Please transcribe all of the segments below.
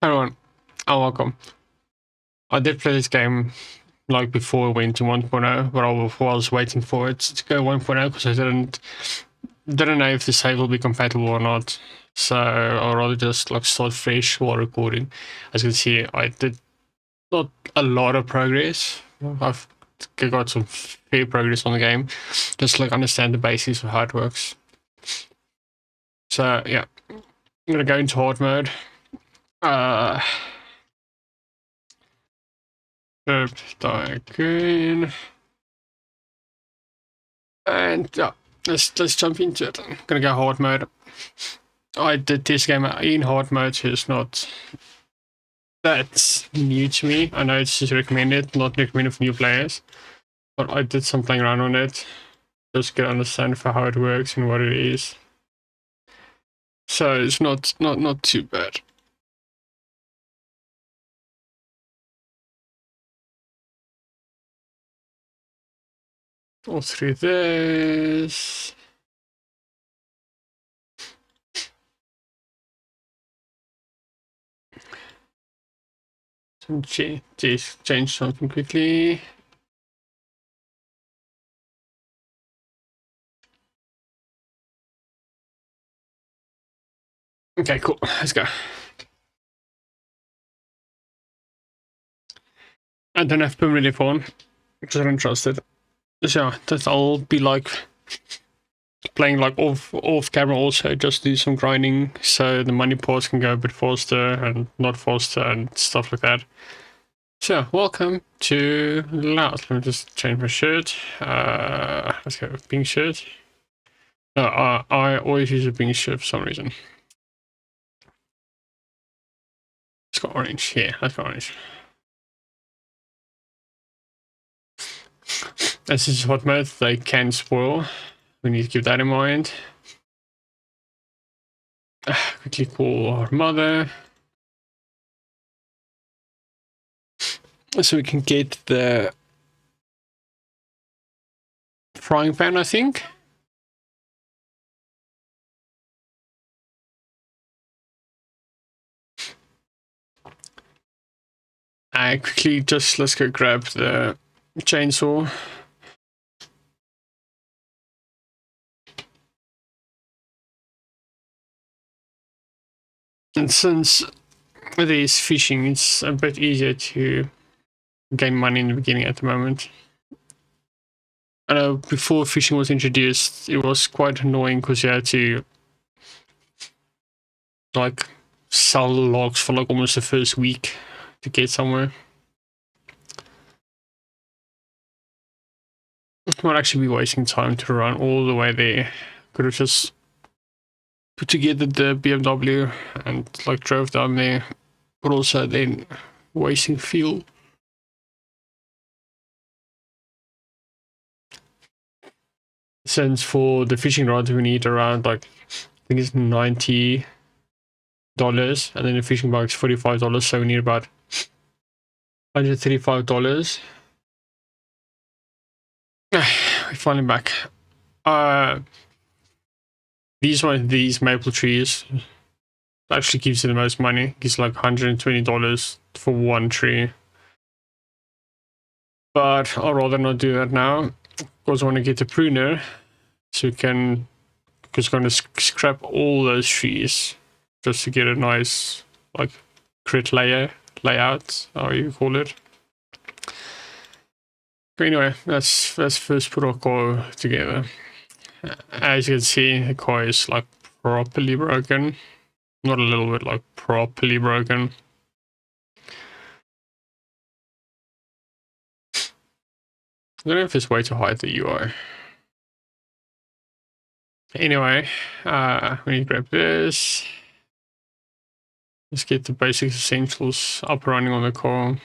Everyone, welcome. I did play this game like before it went to 1.0, but I was waiting for it to go 1.0 because I didn't know if the save will be compatible or not. So I'd rather just like start fresh while recording. As you can see, I did not a lot of progress. I've got some fair progress on the game, just like understand the basics of how it works. So yeah, I'm gonna go into hard mode. Green. And yeah, let's jump into it. I'm gonna go hard mode. I did this game in hard mode, so it's not that new to me. I know it's just recommended, not recommended for new players, but I did some playing around on it, just get an understanding for how it works and what it is. So it's not too bad. All through this. Change something quickly. Okay, cool. Let's go. I don't have permanent phone because I don't trust it. So yeah, that I'll be like playing like off camera also, just do some grinding so the money parts can go a bit faster and not faster and stuff like that. So welcome to Loud. Let me just change my shirt. Let's go with pink shirt. No, I always use a pink shirt for some reason. Let's go orange. Yeah, let's go orange. This is hot mode. They can spoil. We need to keep that in mind. Quickly call our mother. So we can get the frying pan, I think. Quickly, just let's go grab the chainsaw. And since there's fishing, it's a bit easier to gain money in the beginning at the moment. I know before fishing was introduced, it was quite annoying because you had to like sell logs for like almost the first week to get somewhere. Might actually be wasting time to run all the way there. Could have just put together the BMW and like drove down there, but also then wasting fuel. Since for the fishing rod we need around like I think it's $90, and then the fishing bag is $45, so we need about $135. We're finally back. These maple trees actually gives you the most money. Gives like $120 for one tree. But I'd rather not do that now. Because I want to get a pruner so we can, because I'm going to scrap all those trees just to get a nice like grid layout, how you call it. But anyway, let's first put our car together. As you can see, the car is like properly broken. Not a little bit, like properly broken. I don't know if there's a way to hide the UI. Anyway, we need to grab this. Let's get the basic essentials up and running on the car.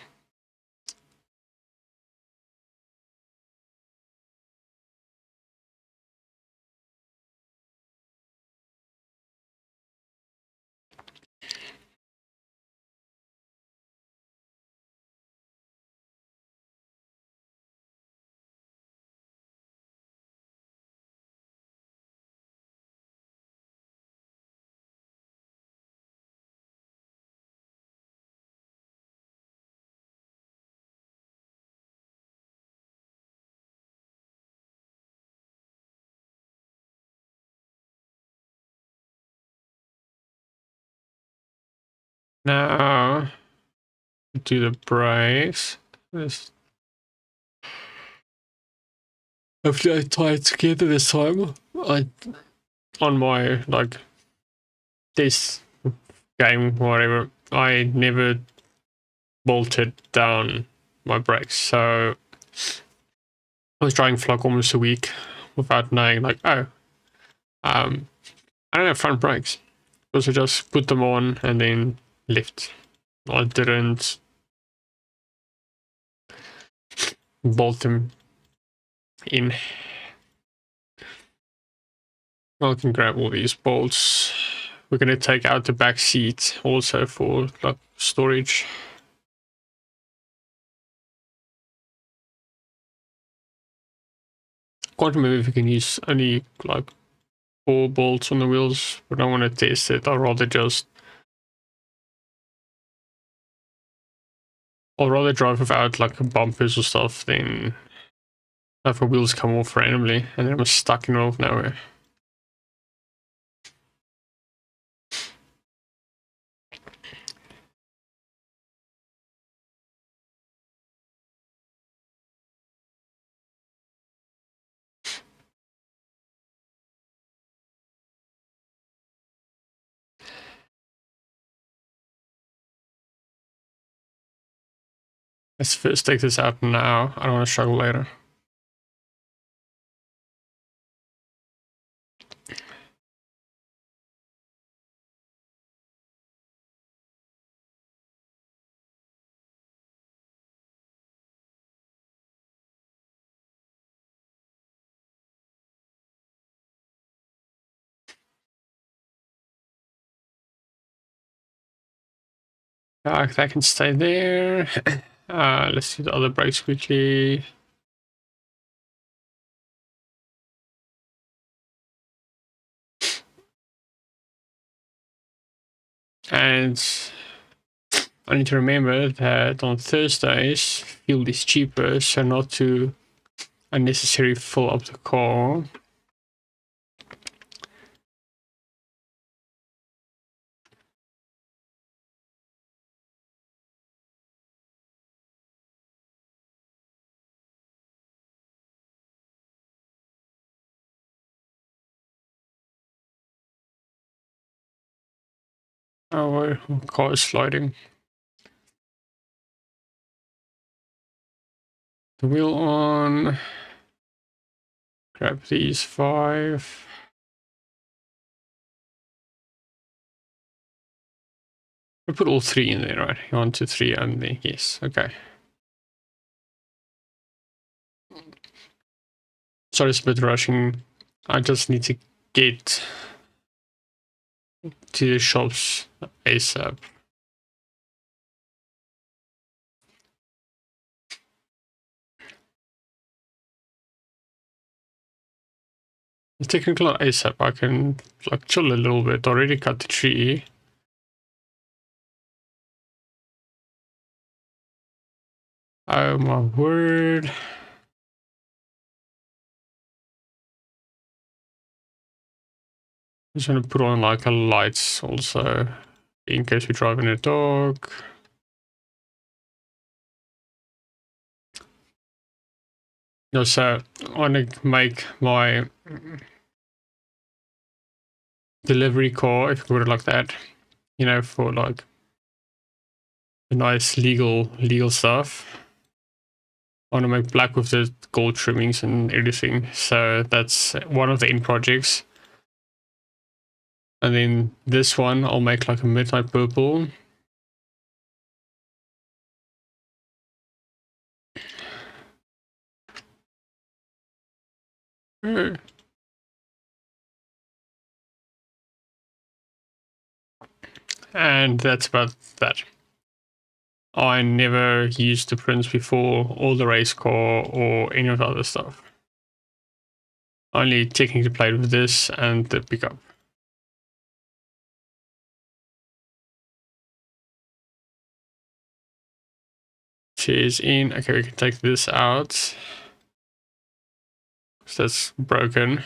Now do the brakes. Hopefully I tie it together this time. On my this game, whatever, I never bolted down my brakes, so I was driving for like almost a week without knowing I don't have front brakes. So I just put them on and then left. I didn't bolt them in. I can grab all these bolts. We're going to take out the back seat also for like storage. Can't remember if we can use only like 4 bolts on the wheels, but I want to test it. I'd rather drive without like bumpers or stuff than have the wheels come off randomly and then I'm stuck in the middle of nowhere. Let's first take this out now. I don't want to struggle later. That can stay there. Let's do the other brakes quickly. And I need to remember that on Thursdays, fuel is cheaper, so not to unnecessarily fill up the car. Oh, car is sliding. The wheel on. Grab these 5. We put all 3 in there, right? 1, 2, 3, and then yes, okay. Sorry, it's a bit rushing. I just need to get to the shops ASAP. It's technically not ASAP. I can like chill a little bit. Already cut the tree. Oh my word. I'm just gonna put on like a lights also in case we drive in a dog. No, so I want to make my delivery car, if you put it like that, you know, for like the nice legal stuff. I want to make black with the gold trimmings and everything. So that's one of the end projects. And then this one, I'll make like a midnight purple. And that's about that. I never used the prints before, or the race car, or any of the other stuff. Only technically played with this and the pickup. Cheers in. Okay, we can take this out. So that's broken.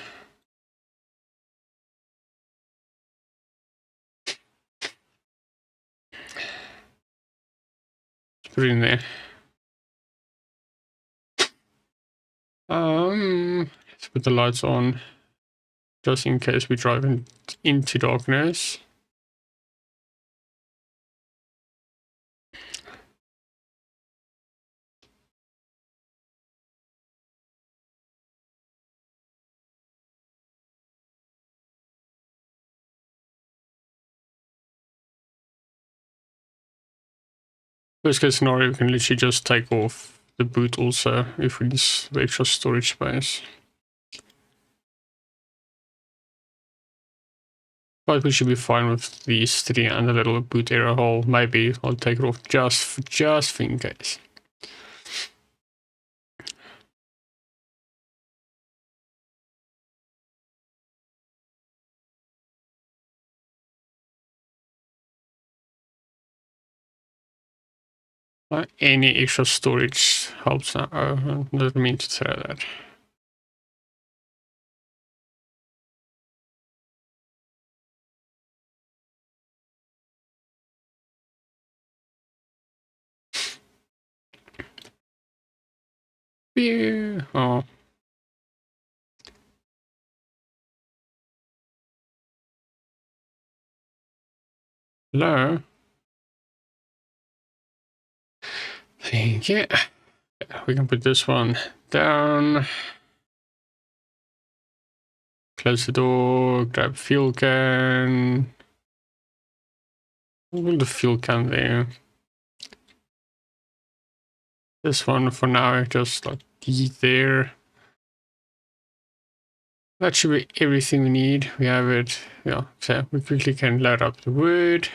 put it in there. Let's put the lights on just in case we drive into darkness. Worst case scenario, we can literally just take off the boot also if we need the extra storage space. But we should be fine with these three and a little boot area hole. Maybe I'll take it off just in case. Any extra storage helps now. I didn't mean to say that. Yeah. Oh. Hello. Thank you. We can put this one down. Close the door, grab fuel can. We'll put the fuel can there. This one for now, just like there. That should be everything we need. We have it. Yeah, so we quickly can load up the wood.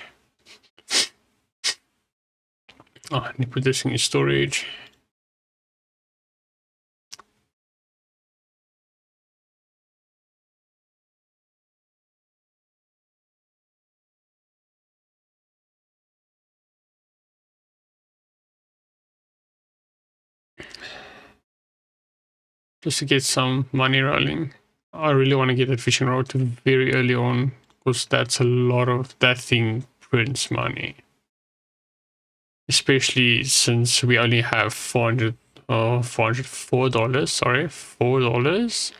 Oh, I need to put this in storage. Just to get some money rolling. I really want to get that fishing rod very early on, because that's a lot of that thing prints money. Especially since we only have $404, sorry, $4.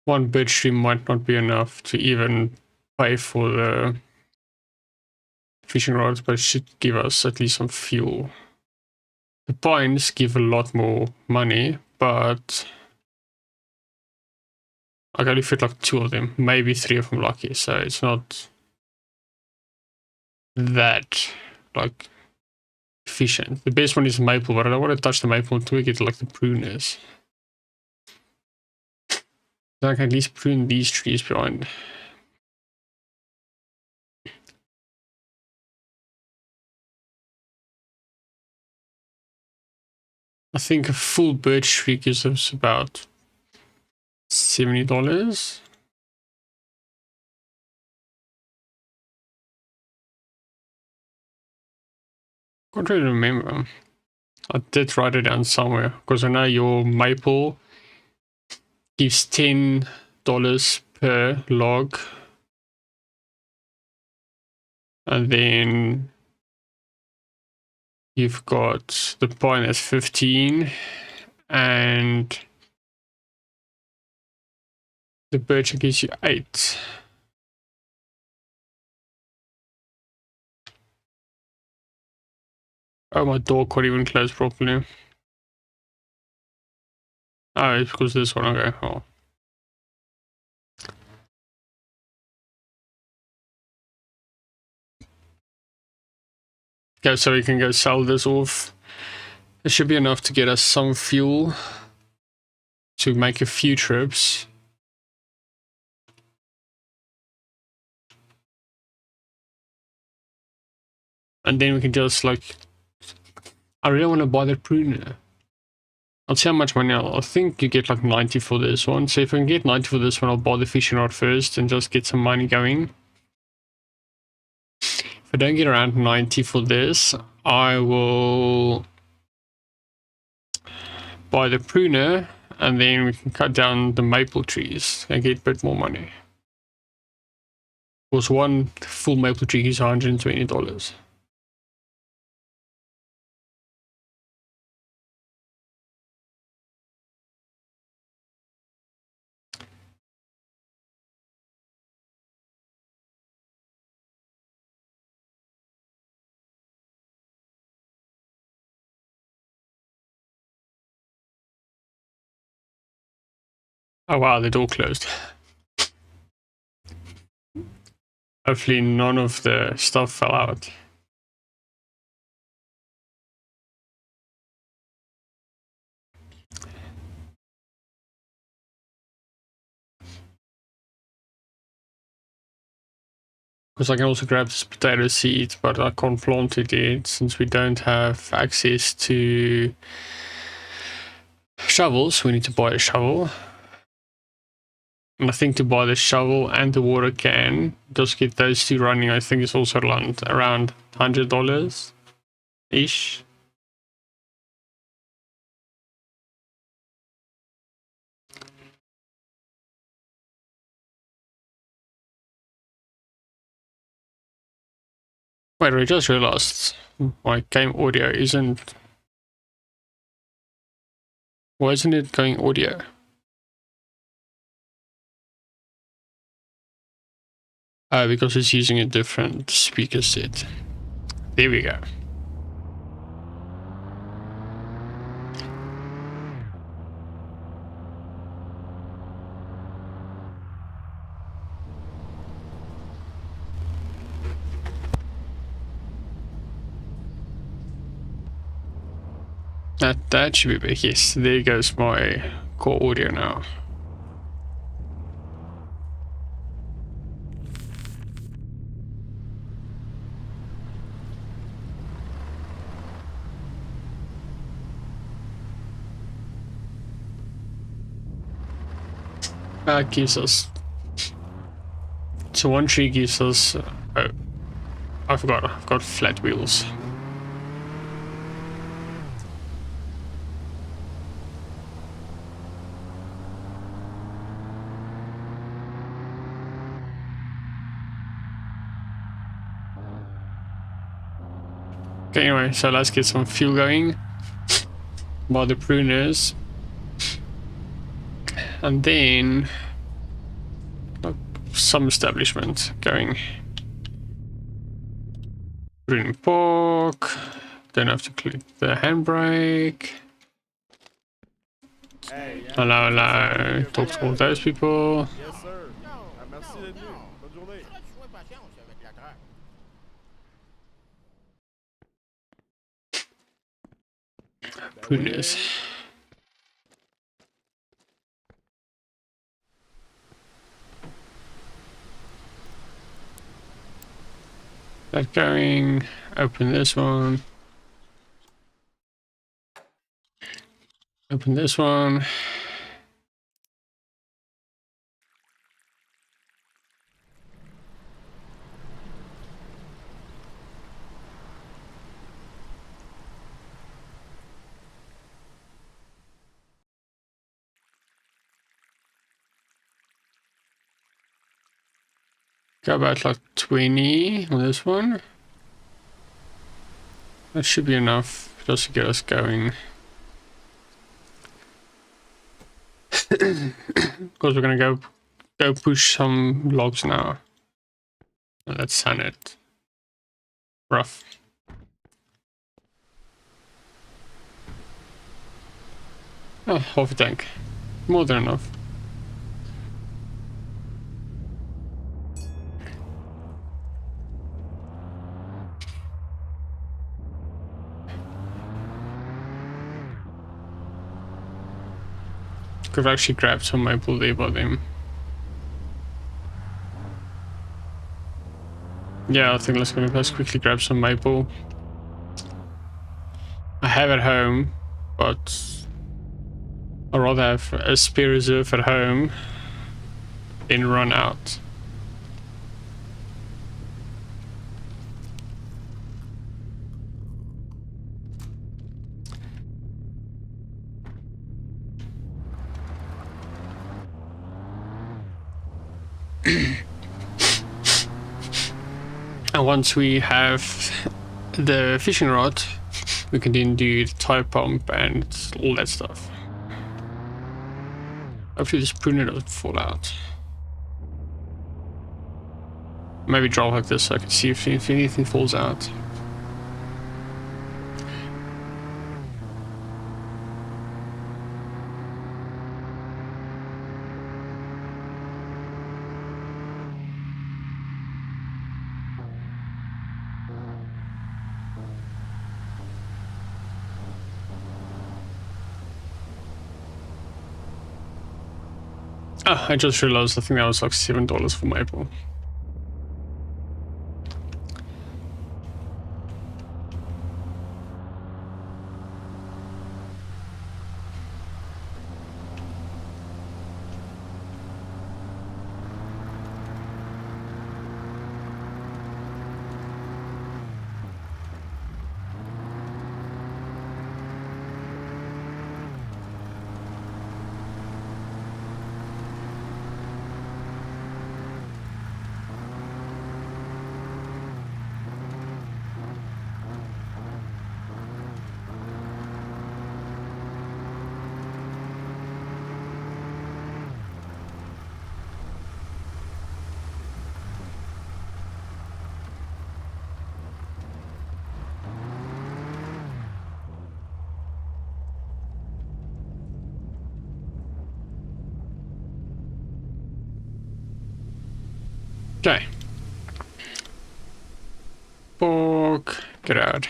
One bid stream might not be enough to even pay for the fishing rods, but it should give us at least some fuel. The points give a lot more money, but I can only fit like 2 of them, maybe 3 if I'm lucky, so it's not that like efficient. The best one is maple, but I don't want to touch the maple until we get like the pruners. So I can at least prune these trees behind. I think a full birch tree gives us about $70. Can't really remember. I did write it down somewhere because I know your maple gives $10 per log, and then you've got the pine that's 15, and the birch gives you 8. Oh, my door can't even close properly. Oh, it's because this one. Okay. Oh. Okay, so we can go sell this off. It should be enough to get us some fuel to make a few trips. And then we can just like, I really want to buy that pruner. I'll see how much money I think you get like 90 for this one. So if I can get 90 for this one, I'll buy the fishing rod first and just get some money going. If I don't get around 90 for this, I will buy the pruner and then we can cut down the maple trees and get a bit more money. Because one full maple tree is $120. Oh wow, the door closed. Hopefully none of the stuff fell out. Because I can also grab this potato seed, but I can't plant it yet since we don't have access to shovels. We need to buy a shovel. And I think to buy the shovel and the water can, just get those two running, I think it's also around $100-ish. Wait, I just realized my game audio isn't... Why isn't it going audio? Because it's using a different speaker set. There we go. That should be big. Yes, there goes my core audio now. That gives us... So one tree gives us... oh, I forgot, I've got flat wheels. Okay, anyway, so let's get some fuel going by the pruners. And then some establishment going. Pruning pork. Don't have to click the handbrake. Hey, yeah. Hello, hello. Talk to all those people. Yes, sir. Merci d'être venu. Bonne journée. Pruners. That going. Open this one. Open this one. Got about like 20 on this one. That should be enough just to get us going. Because we're gonna go push some logs now. Let's sand it. Rough. Oh, half a tank. More than enough. Could have actually grabbed some maple there by them. Yeah, I think let's quickly grab some maple. I have at home, but I'd rather have a spare reserve at home than run out. And once we have the fishing rod, we can then do the tire pump and all that stuff. Hopefully this pruner doesn't fall out. Maybe draw like this so I can see if anything falls out. Ah, I just realized I think that was like $7 for maple. Okay. Fork, get out.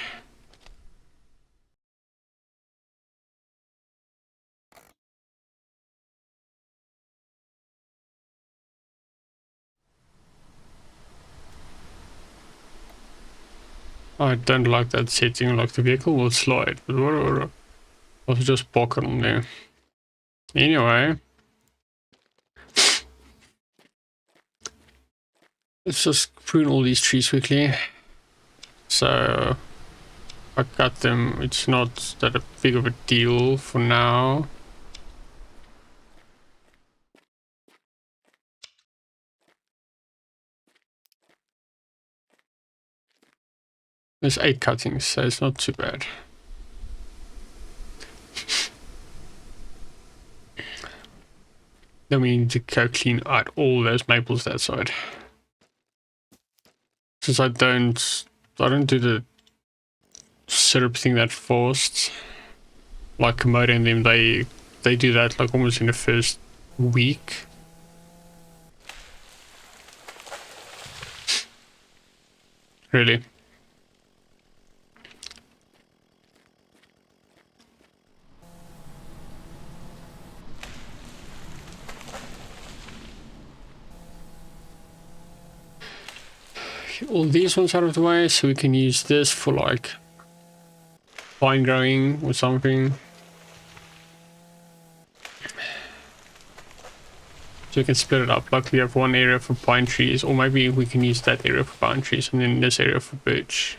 I don't like that setting, like the vehicle will slide, but whatever. I'll just park it on there. Anyway. Let's just prune all these trees quickly. So I got them, it's not that a big of a deal for now. There's 8 cuttings, so it's not too bad. Then we need to go clean out all those maples that side. Since I don't do the syrup thing that fast. Like Komodo and them, they do that like almost in the first week. Really. All these ones out of the way so we can use this for like vine growing or something. So we can split it up, like we have one area for pine trees, or maybe we can use that area for pine trees and then this area for birch.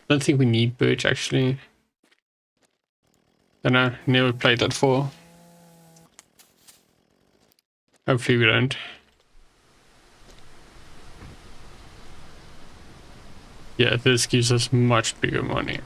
I don't think we need birch actually. Don't know, never played that for. Hopefully we don't. Yeah, this gives us much bigger money.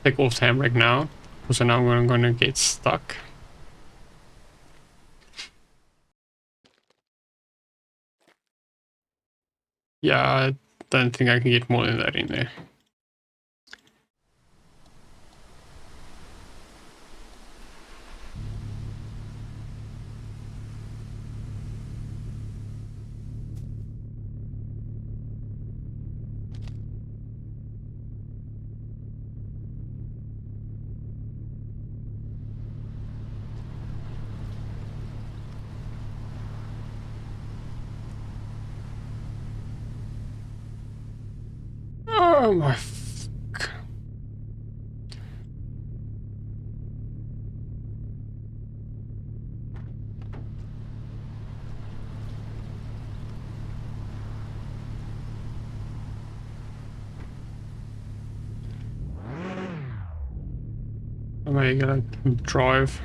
Take off the handbrake now, because now I'm gonna get stuck. Yeah, I don't think I can get more than that in there. Oh my am I gonna drive?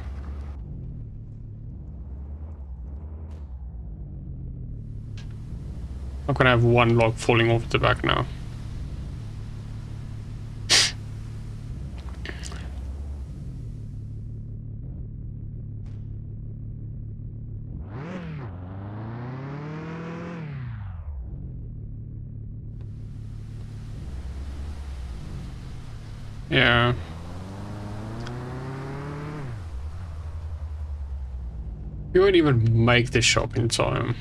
I'm gonna have one log falling off the back now. Yeah. You won't even make this shop in time.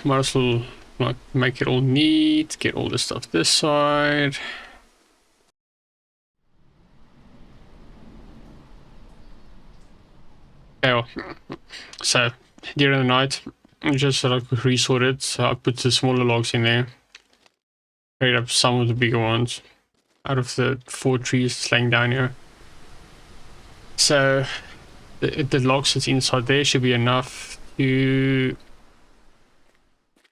Might as well like make it all neat, get all the stuff this side. Oh, so during the night, I just like resorted. So I put the smaller logs in there, carried up some of the bigger ones out of the 4 trees laying down here. So the logs that's inside there should be enough to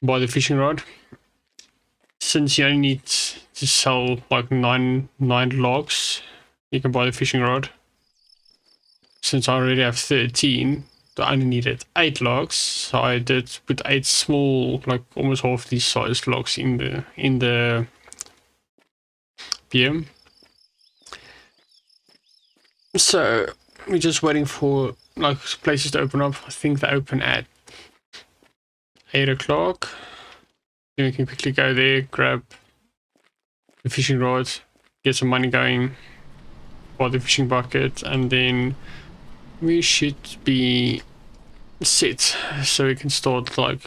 buy the fishing rod. Since you only need to sell like nine logs, you can buy the fishing rod. Since I already have 13, I only needed 8 logs, so I did put 8 small, like almost half these sized logs in the PM. So we're just waiting for like places to open up. I think they open at 8 o'clock. Then we can quickly go there, grab the fishing rod, get some money going, buy the fishing bucket, and then we should be set, so we can start like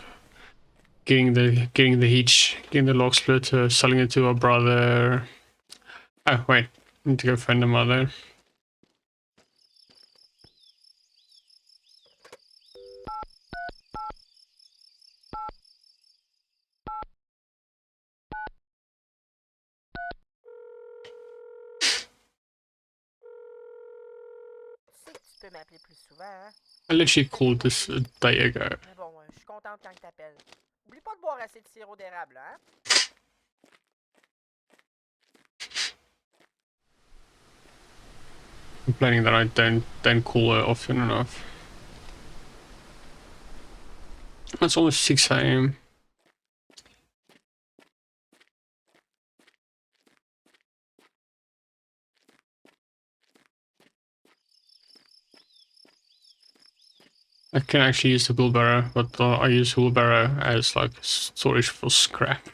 getting the hitch, getting the log splitter, selling it to our brother. Oh wait, I need to go find the mother. Tu peux m'appeler plus souvent, hein? I literally called this a day ago. Mais bon, je suis contente quand t'appelles. Oublie pas de boire assez de sirop d'érable, hein? Complaining that I don't call her often enough. It's almost 6 AM. I can actually use the wheelbarrow, but I use wheelbarrow as like storage for scrap.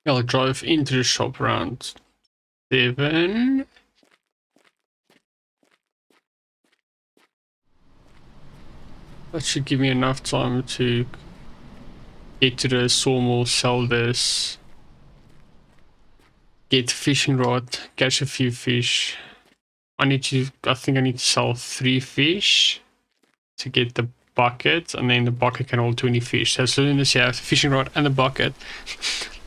I'll drive into the shop around 7. That should give me enough time to get to the sawmill, sell this, get the fishing rod, catch a few fish. I think I need to sell 3 fish to get the bucket, and then the bucket can hold 20 fish. So as soon as you have the fishing rod and the bucket,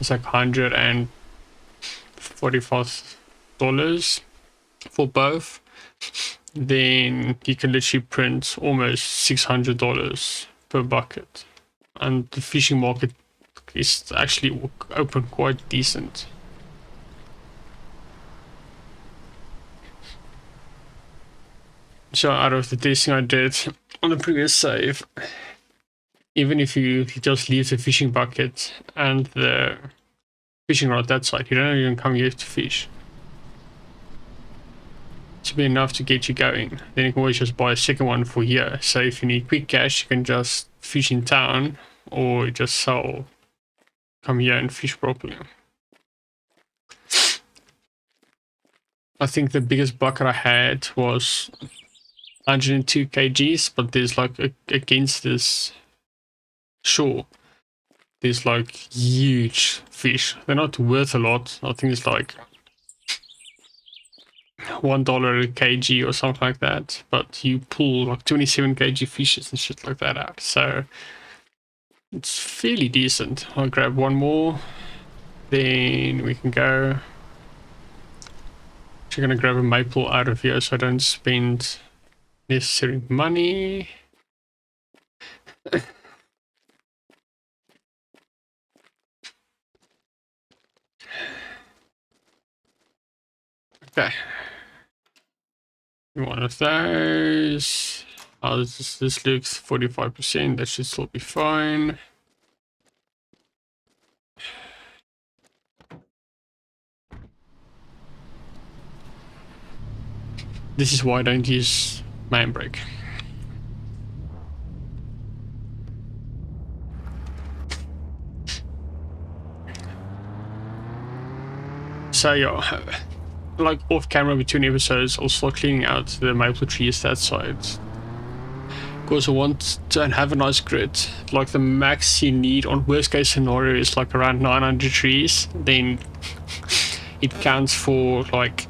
it's like $145 for both. then you can literally print almost $600 per bucket. And the fishing market is actually open quite decent. So out of the testing I did on the previous save, even if you just leave the fishing bucket and the fishing rod that side, you don't even come here to fish. It should be enough to get you going. Then you can always just buy a second one for here. So if you need quick cash, you can just fish in town or just sell, come here and fish properly. I think the biggest bucket I had was 102 kgs, but there's like against this shore, there's like huge fish. They're not worth a lot. I think it's like $1 a kg or something like that, but you pull like 27 kg fishes and shit like that out, so it's fairly decent. I'll grab one more, then we can go. Actually gonna grab a maple out of here so I don't spend necessary money. Okay, one of those. Oh, this looks 45%. That should still be fine. This is why I don't use main brake. So yeah, like off camera between episodes, I'll start cleaning out the maple trees that side. Because I want to have a nice grid. Like the max you need on worst case scenario is like around 900 trees. Then it counts for like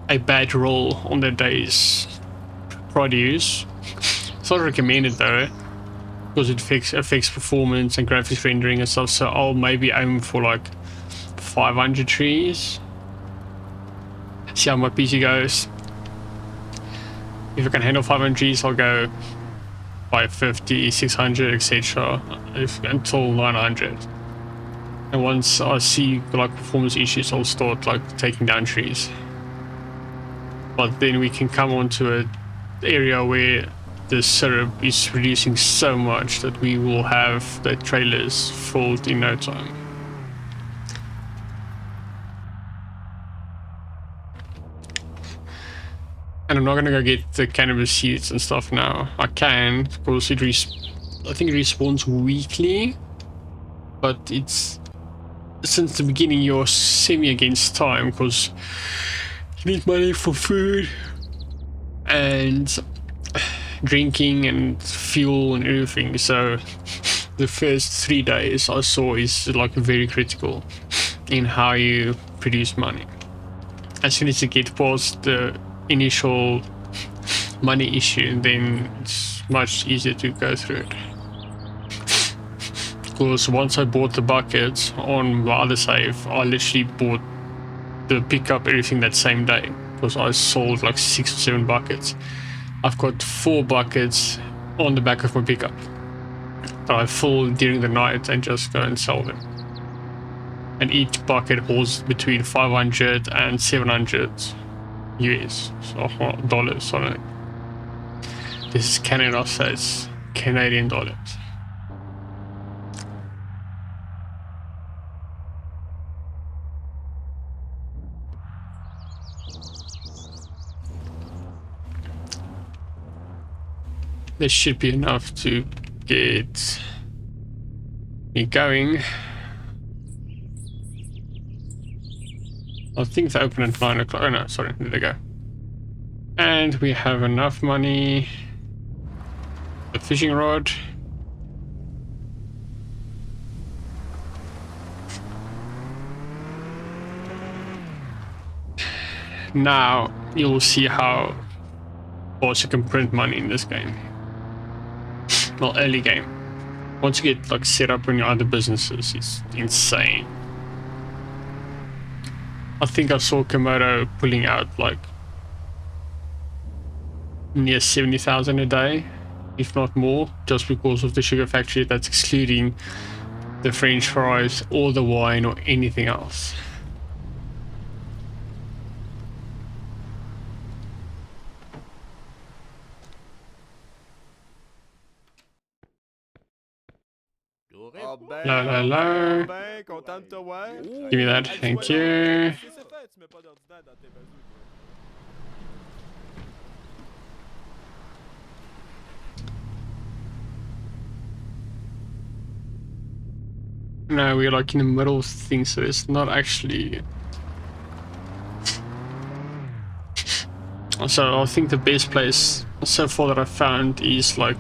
a bad roll on the day's produce. It's not recommended though, because it affects performance and graphics rendering and stuff. So I'll maybe aim for like 500 trees. See how my PC goes. If I can handle 500 trees, I'll go 550, 600, etc. Until 900. And once I see like performance issues, I'll start like taking down trees. But then we can come onto an area where the syrup is reducing so much that we will have the trailers filled in no time. And I'm not gonna go get the cannabis seeds and stuff now. I can, because I think it respawns weekly, but it's since the beginning you're semi against time because you need money for food and drinking and fuel and everything. So the first 3 days I saw is like very critical in how you produce money. As soon as you get past the initial money issue, then it's much easier to go through it. Because once I bought the buckets on my other save, I literally bought the pickup everything that same day, because I sold like 6 or 7 buckets. I've got 4 buckets on the back of my pickup that I fill during the night and just go and sell them. And each bucket holds between 500 and 700 US or dollars, sorry. This is Canada, so it's Canadian dollars. This should be enough to get me going. I think they open at 9 o'clock. Oh no, sorry, there they go. And we have enough money. The fishing rod. Now you'll see how fast you can print money in this game. Well, early game. Once you get like set up in your other businesses, it's insane. I think I saw Komodo pulling out like near 70,000 a day, if not more, just because of the sugar factory. That's excluding the French fries or the wine or anything else. Ah Hello. ben, content de te voir. Give me that, thank you. Qu'est-ce que c'est fait? Tu mets pas d'ordinaire dans tes bazous, toi. No, we're like in the middle of things, so it's not actually... So I think the best place so far that I've found is like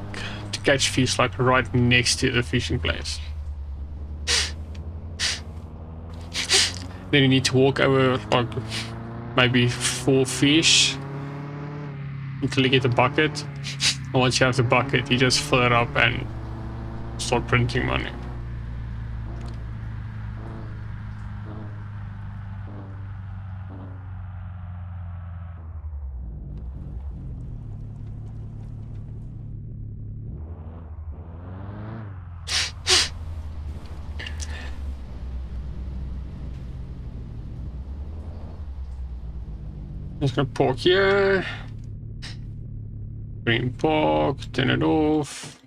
to catch fish like right next to the fishing place. Then you need to walk over like maybe 4 fish until you get a bucket. And once you have the bucket, you just fill it up and start printing money. Just gonna park here. Green park, turn it off.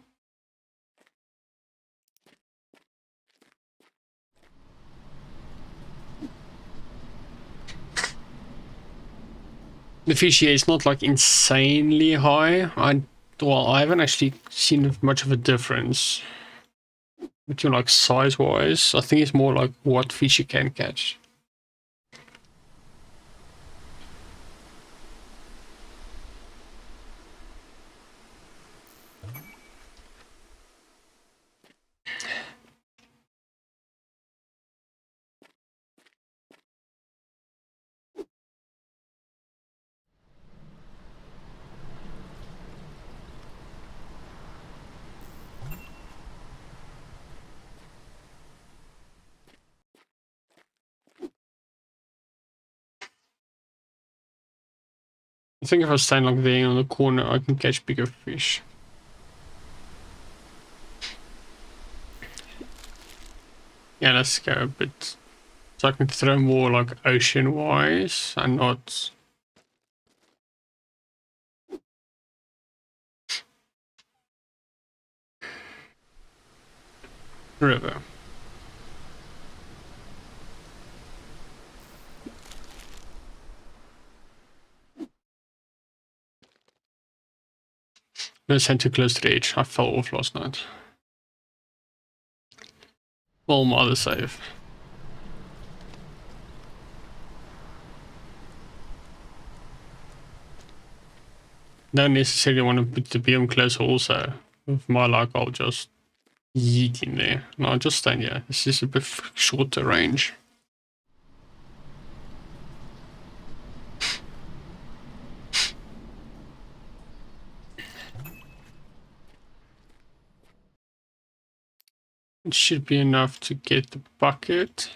The fish here is not like insanely high. I haven't actually seen much of a difference between like size wise. I think it's more like what fish you can catch. I think if I stand like there on the corner, I can catch bigger fish. Yeah, let's go a bit. So I can throw more like ocean-wise and not... river. No, send too close to the edge. I fell off last night. Well, my other save. Don't necessarily want to put the beam closer also. With my luck, I'll just yeet in there. No, I'll just stand here. This is a bit shorter range. It should be enough to get the bucket.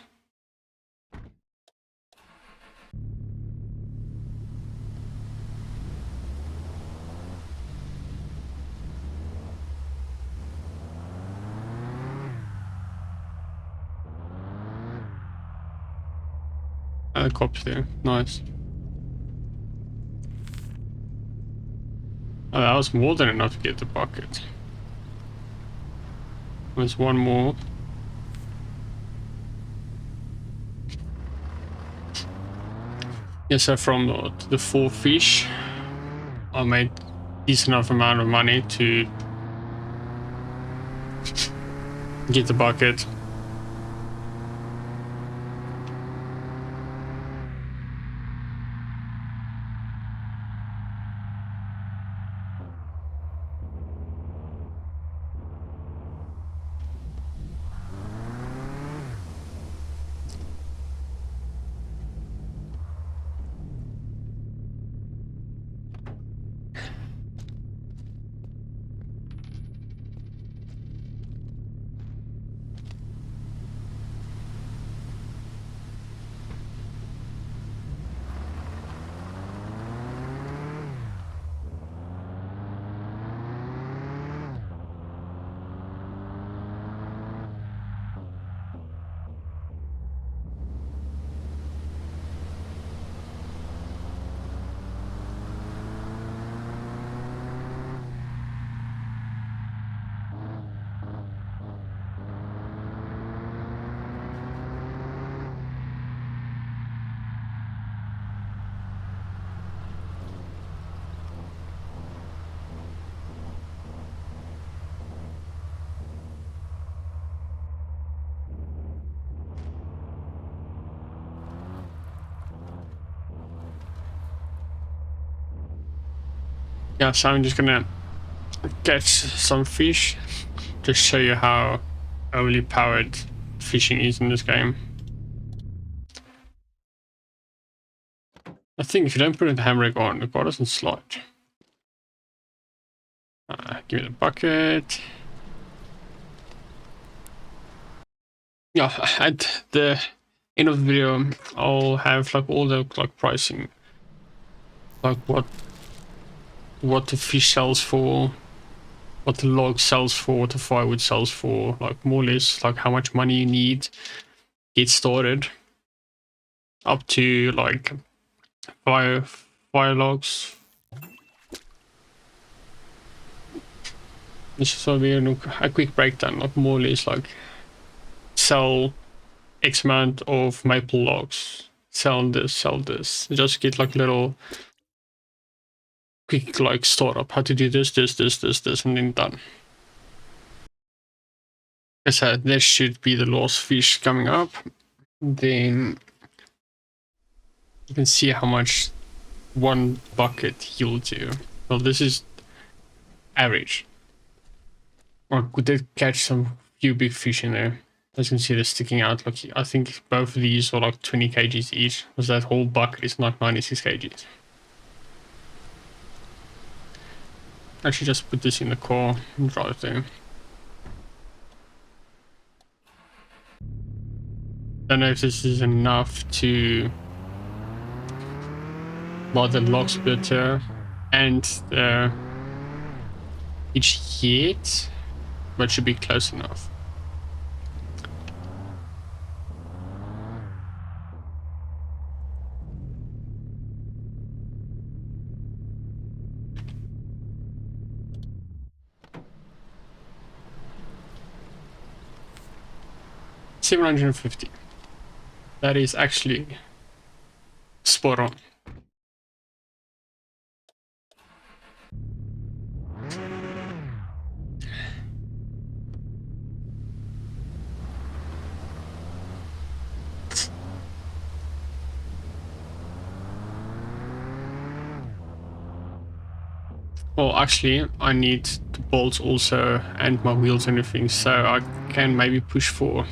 The cops there. Nice. Oh, that was more than enough to get the bucket. There's one more. Yeah, so from the 4 fish, I made decent enough amount of money to get the bucket. Yeah, so I'm just gonna catch some fish, just show you how overly powered fishing is in this game. I think if you don't put the handbrake on, the car doesn't slide. Give me the bucket. Yeah, at the end of the video, I'll have like all the like pricing, like what the fish sells for, what the log sells for, what the firewood sells for, like more or less like how much money you need to get started, up to like fire logs. This is be a quick breakdown, like more or less like sell X amount of maple logs, sell this. Just get like little quick like startup, how to do this, and then done. As I said, there should be the last fish coming up. Then you can see how much one bucket you'll do. Well, this is average. Or we did catch some few big fish in there. As you can see, they're sticking out. Like I think both of these are like 20 kgs each. Because that whole bucket is not 96 kgs. Actually, just put this in the car and drive there. Don't know if this is enough to buy the log splitter and the each yet, but should be close enough. $750. That is actually spot on. Well, actually, I need the bolts also and my wheels and everything, so I can maybe push for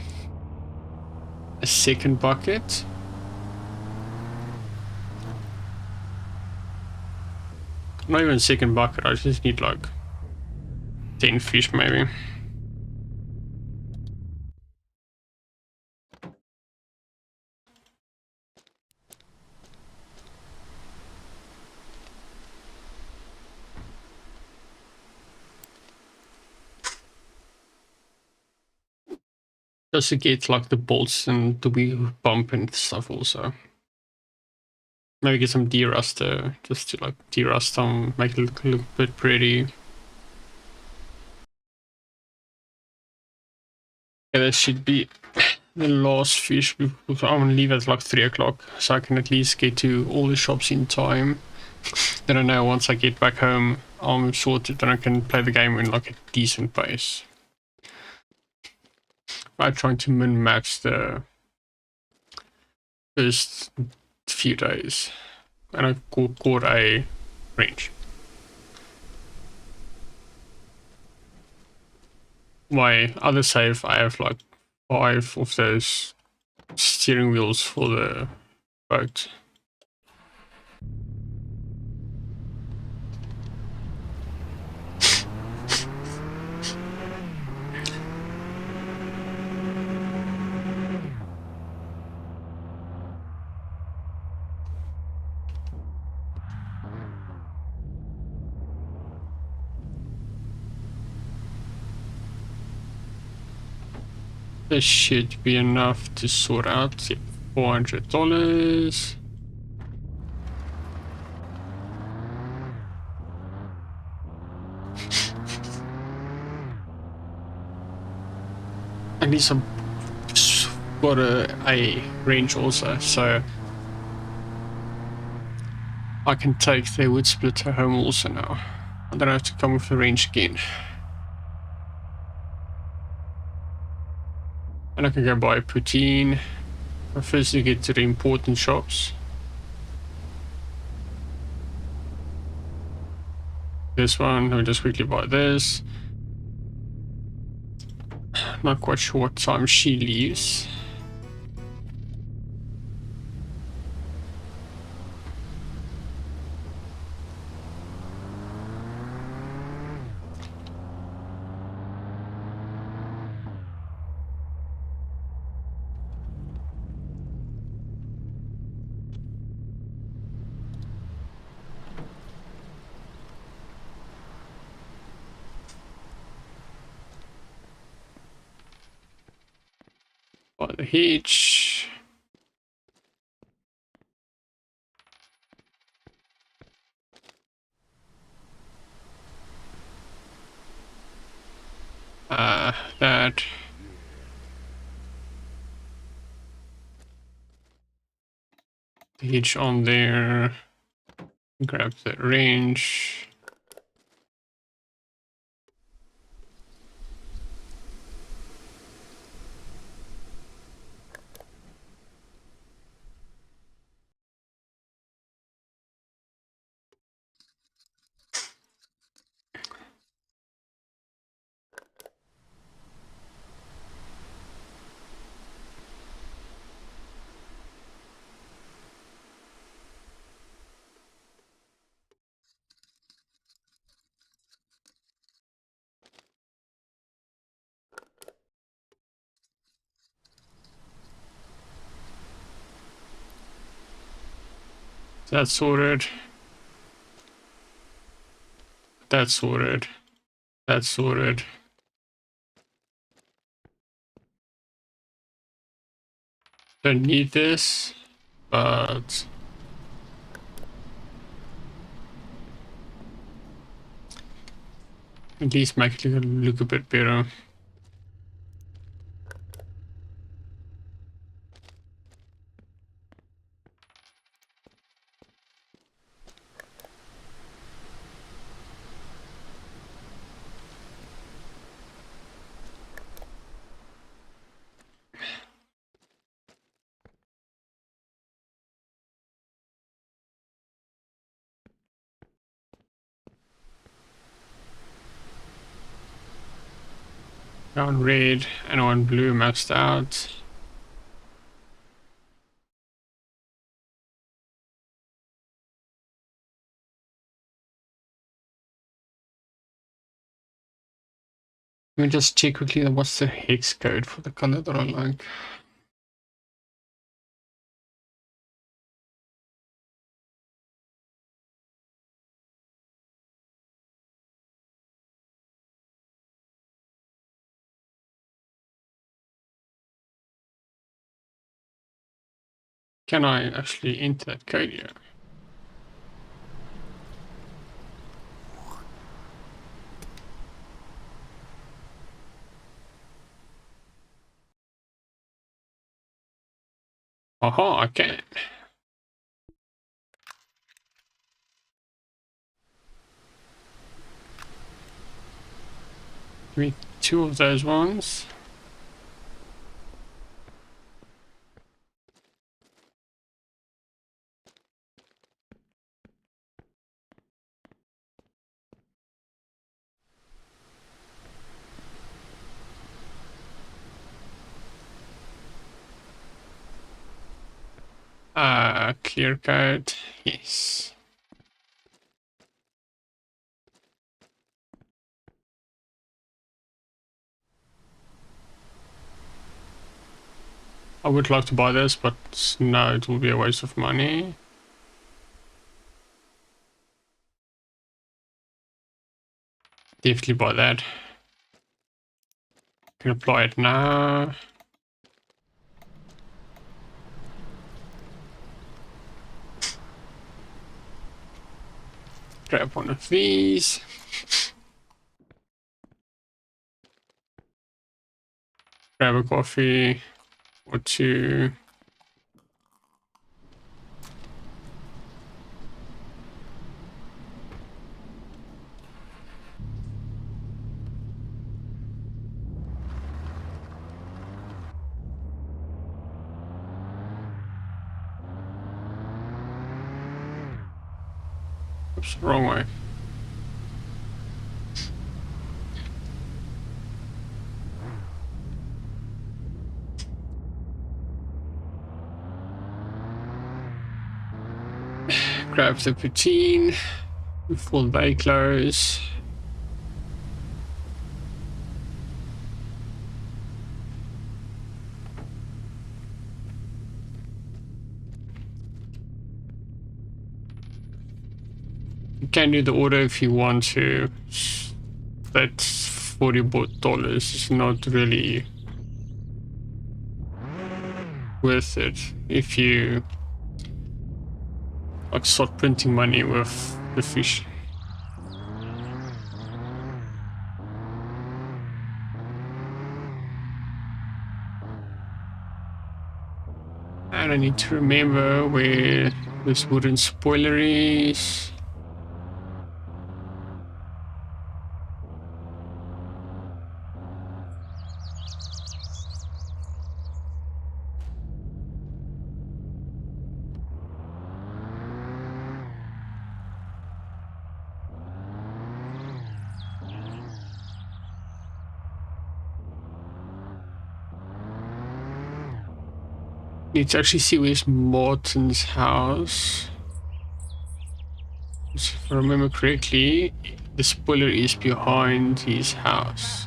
a second bucket. Not even a second bucket, I just need like 10 fish maybe. Just to get like the bolts and the wheel bump and stuff also. Maybe get some de-rust just to like de-rust them, make it look a bit pretty. Yeah, that should be the last fish. I'm gonna leave at like 3 o'clock so I can at least get to all the shops in time. Then I know once I get back home I'm sorted, then I can play the game in like a decent pace. I'm trying to min-max the first few days, and I caught a range. My other save, I have like 5 of those steering wheels for the boat. This should be enough to sort out $400. I need some got a range also, so I can take the wood splitter home also now. I don't have to come with the range again. And I can go buy poutine. But first you get to the important shops. this one. Let me just quickly buy this. Not quite sure what time she leaves. Buy the hitch. That. The hitch on there. Grab the range. That's sorted. That's sorted. That's sorted. Don't need this, but at least make it look a bit better. One red and one blue maxed out. Let me just check quickly what's the hex code for the color that I like. Can I actually enter that code here? Aha, I can. Give me 2 of those ones. Clear code, yes. I would like to buy this, but no, it will be a waste of money. Definitely buy that. Can apply it now. Grab one of these. Grab a coffee or 2. Oops, wrong way. grab the poutine before they close. You can do the order if you want to. That's $40. It's not really worth it if you like start printing money with the fish. And I need to remember where this wooden spoiler is. Need to actually see where's Martin's house. So if I remember correctly, the spoiler is behind his house.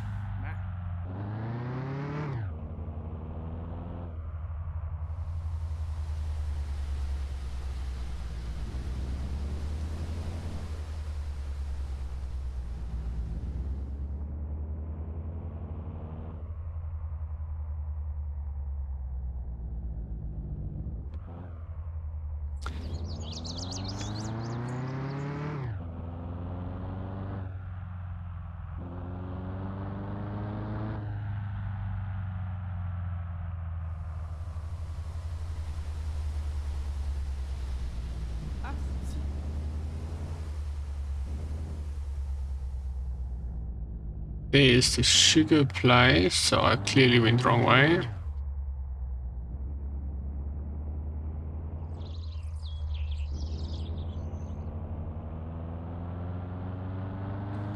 There's the sugar place, so I clearly went the wrong way.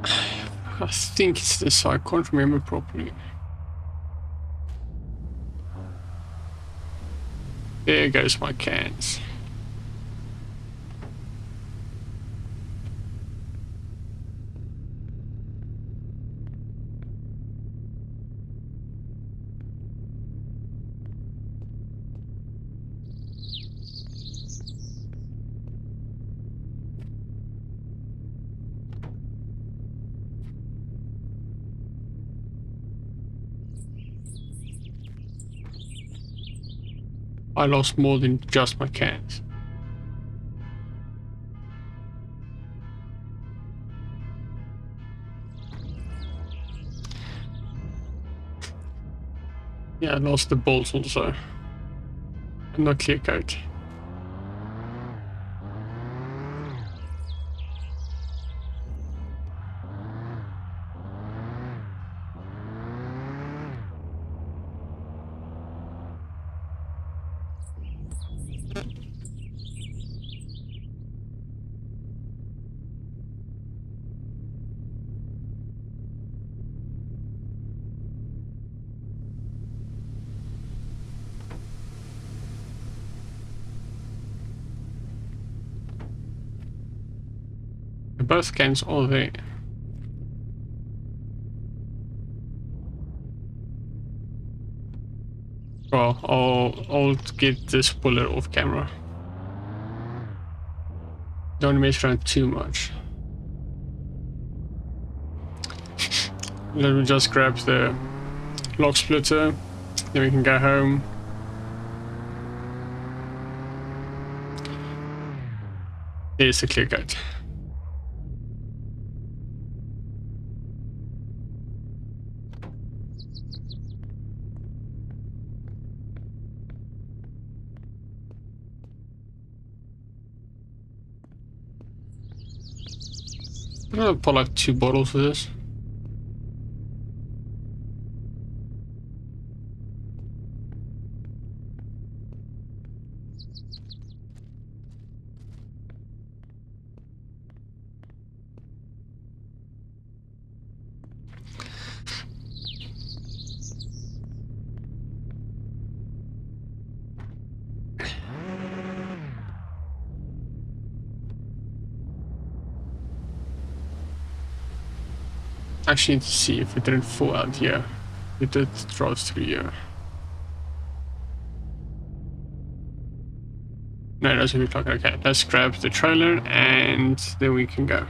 I think it's this, I can't remember properly. There goes my cans. I lost more than just my cans. Yeah, I lost the bolts also. And not clear coat. Both cans are there. Well, I'll get this puller off camera. Don't mess around too much. Let me just grab the lock splitter, then we can go home. There's the clear coat. I'm gonna put like 2 bottles for this. Actually need to see if it didn't fall out here. It did drive through here. No, it doesn't look like it. Okay, let's grab the trailer and then we can go.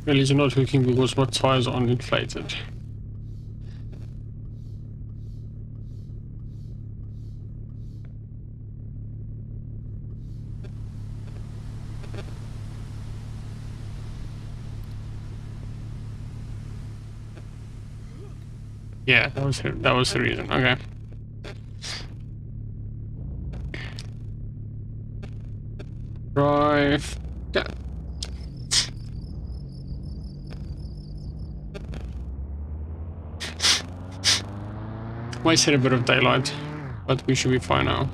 Well, it's not hooking because my tires aren't inflated. Yeah, that was the reason. Okay. Drive. Yeah. Wasted a bit of daylight, but we should be fine now.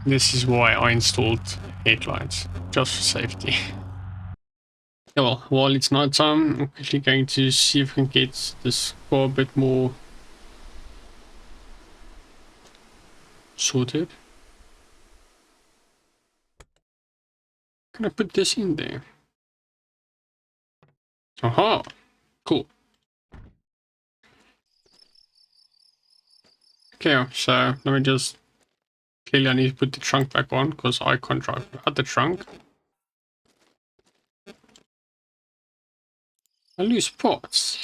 This is why I installed headlights, just for safety. Yeah, well, while it's night time, I'm quickly going to see if we can get this car a bit more sorted. Can I put this in there? Aha! Cool. Okay, so let me just... Clearly I need to put the trunk back on, because I can't drive without the trunk. I lose parts.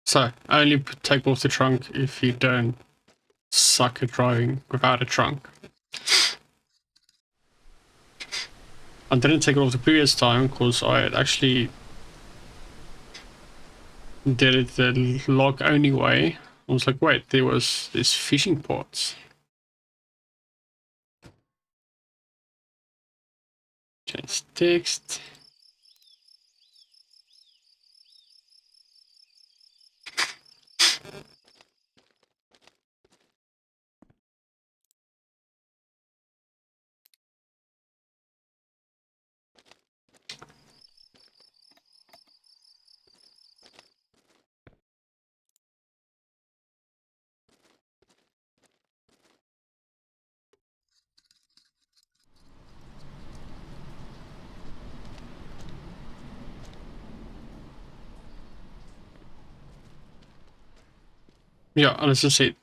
So, only take off the trunk if you don't suck at driving without a trunk. I didn't take it off the previous time because I had actually did it the log only way. I was like, wait, there was this fishing pots. Change text. Yeah, and as I said,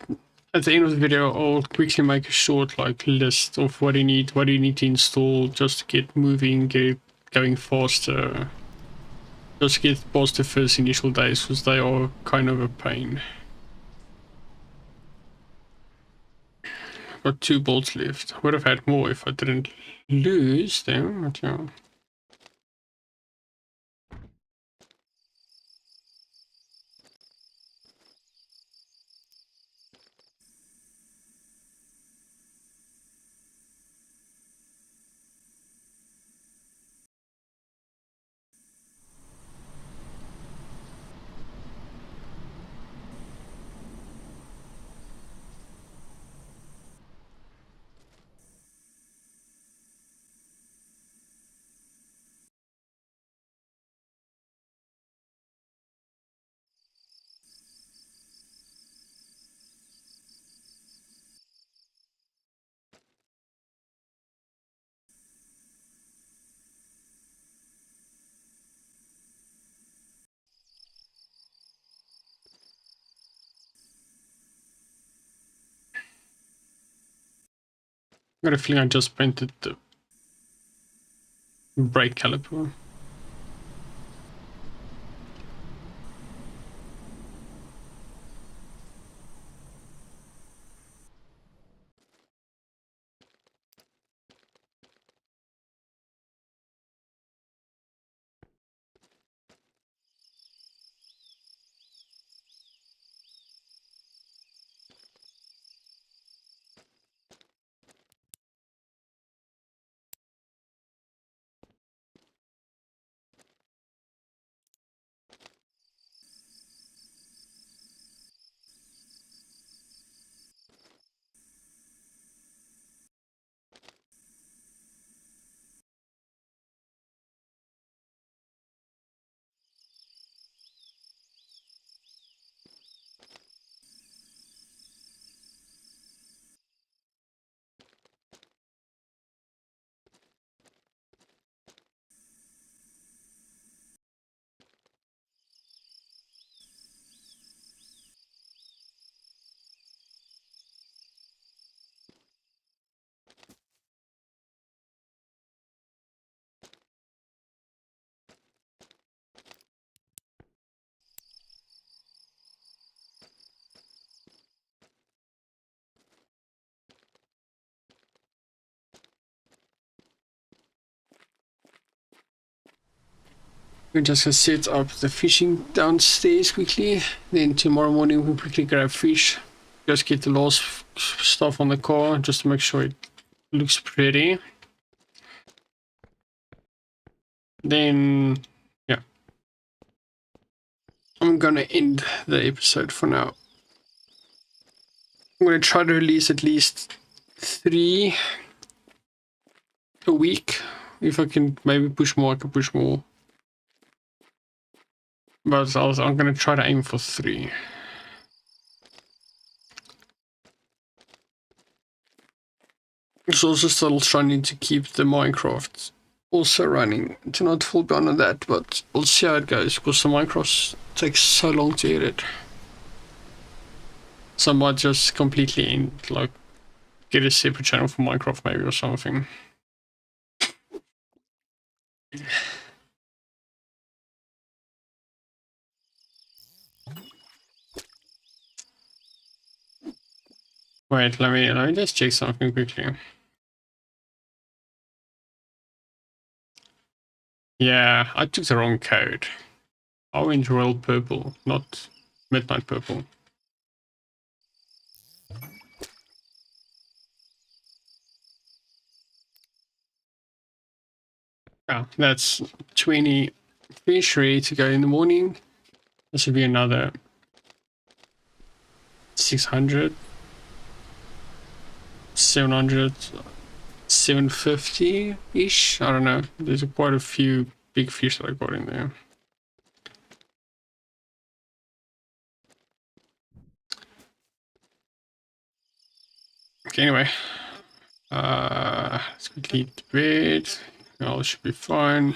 at the end of the video, I'll quickly make a short list of what you need to install just to get moving, get it going faster. Just get past the first initial days because they are kind of a pain. Got 2 bolts left. Would have had more if I didn't lose them, but yeah. got a feeling I just painted the brake caliper. We're just gonna set up the fishing downstairs quickly. Then tomorrow morning we'll quickly grab fish. Just get the last stuff on the car just to make sure it looks pretty. Then, yeah. I'm gonna end the episode for now. I'm gonna try to release at least 3 a week. If I can maybe push more, I can push more. But I'm gonna try to aim for 3. It's also still trying to keep the Minecraft also running, to not fall down on that, but we'll see how it goes, because the Minecraft takes so long to edit. So I might just completely end, like, get a separate channel for Minecraft maybe or something. Wait, let me just check something quickly. Yeah, I took the wrong code. I went royal purple, not midnight purple. Ah, that's 20 fish ready to go in the morning. This would be another 600, 700, 750-ish. I don't know. There's quite a few big fish that I got in there. Okay, anyway. Let's quickly eat the bed. All should be fine.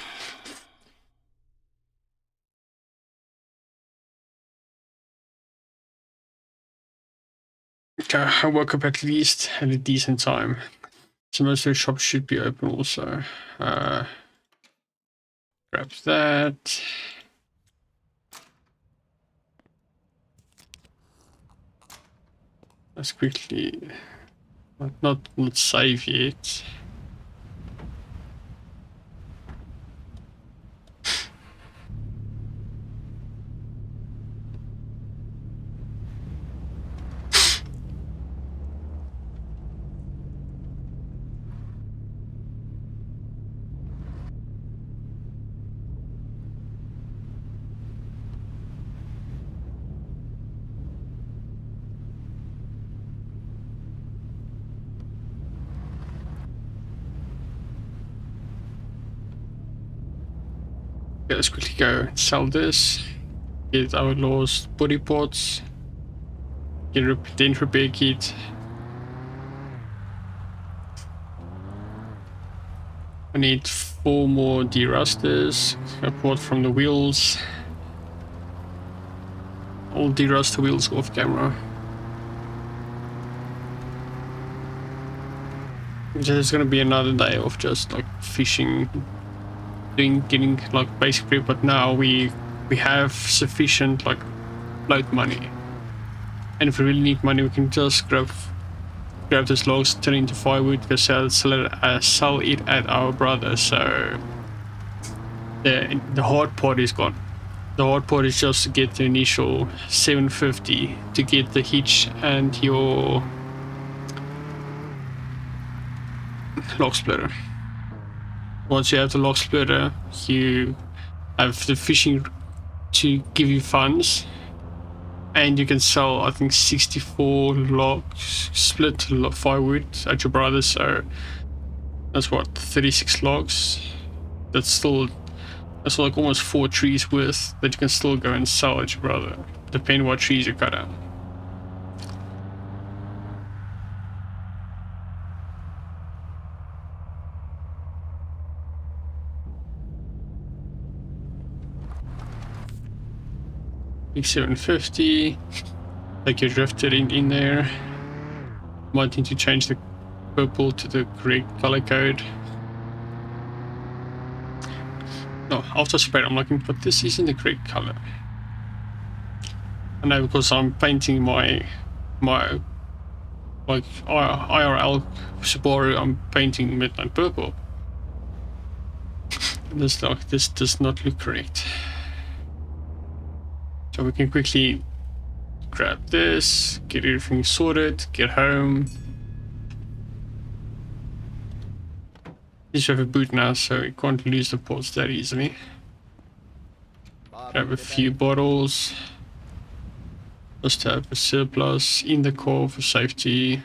Okay, I woke up at least at a decent time. So most of the shops should be open also. Grab that. Let's quickly not save yet. Okay, let's quickly go sell this. Get our lost body parts. Get a dent repair kit. I need 4 more derusters. A part from the wheels. I'll derust the wheels off camera. there's gonna be another day of just like fishing, getting like basic prep, but now we have sufficient like float money, and if we really need money we can just grab those logs, turn it into firewood, go sell it at our brother. So the hard part is gone. The hard part is just to get the initial 750 to get the hitch and your log splitter. Once you have the log splitter, you have the fishing to give you funds, and you can sell I think 64 logs split firewood at your brother. So that's what, 36 logs. That's like almost 4 trees worth that you can still go and sell at your brother, depending what trees you cut out. Big 750. Like you drifted in there. Might need to change the purple to the correct color code. No, after spread I'm looking, but this isn't the correct color. I know, because I'm painting my like IRL Subaru, I'm painting midnight purple. This does not look correct. So we can quickly grab this, get everything sorted, get home. Just have a boot now, so we can't lose the ports that easily. Grab a few bottles. Just have a surplus in the car for safety.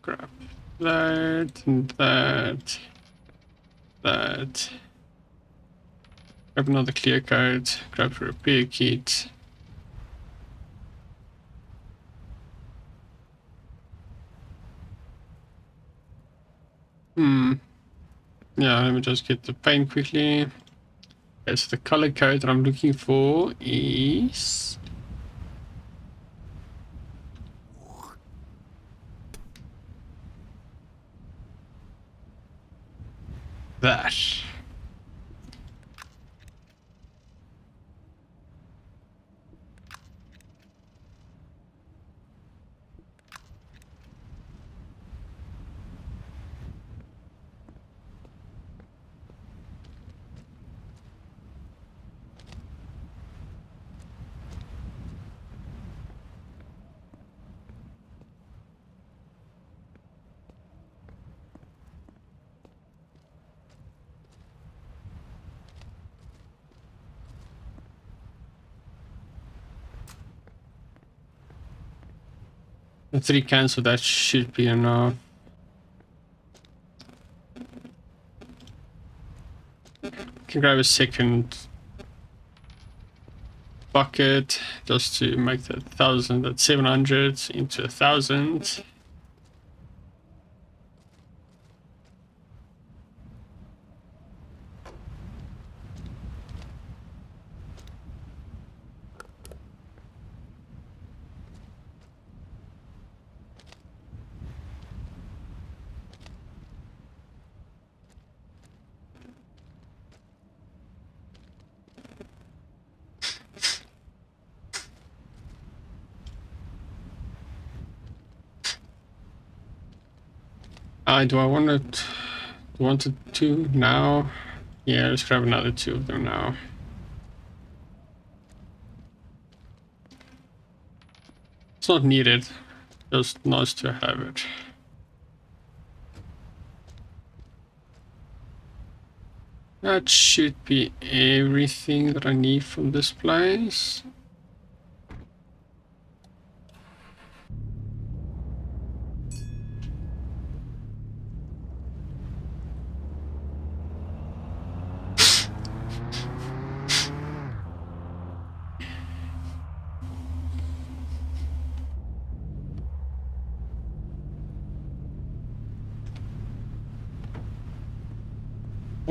Grab that and that. Grab another clear code. Grab a repair kit. Yeah, let me just get the paint quickly. Okay, so the color code that I'm looking for is that. The 3 cans, so that should be enough. Can grab a second bucket just to make that 700 into 1,000. Do I want it two now? Yeah, let's grab another 2 of them now. It's not needed, just nice to have it. That should be everything that I need from this place.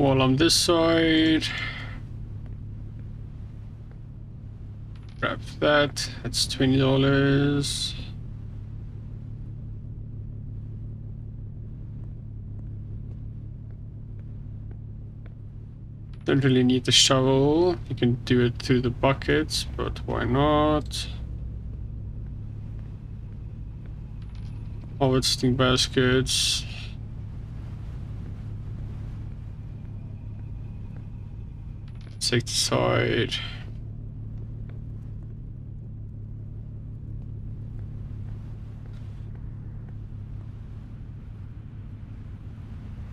while on this side. Grab that. That's $20. Don't really need the shovel. You can do it through the buckets, but why not? Harvesting baskets. Insecticide.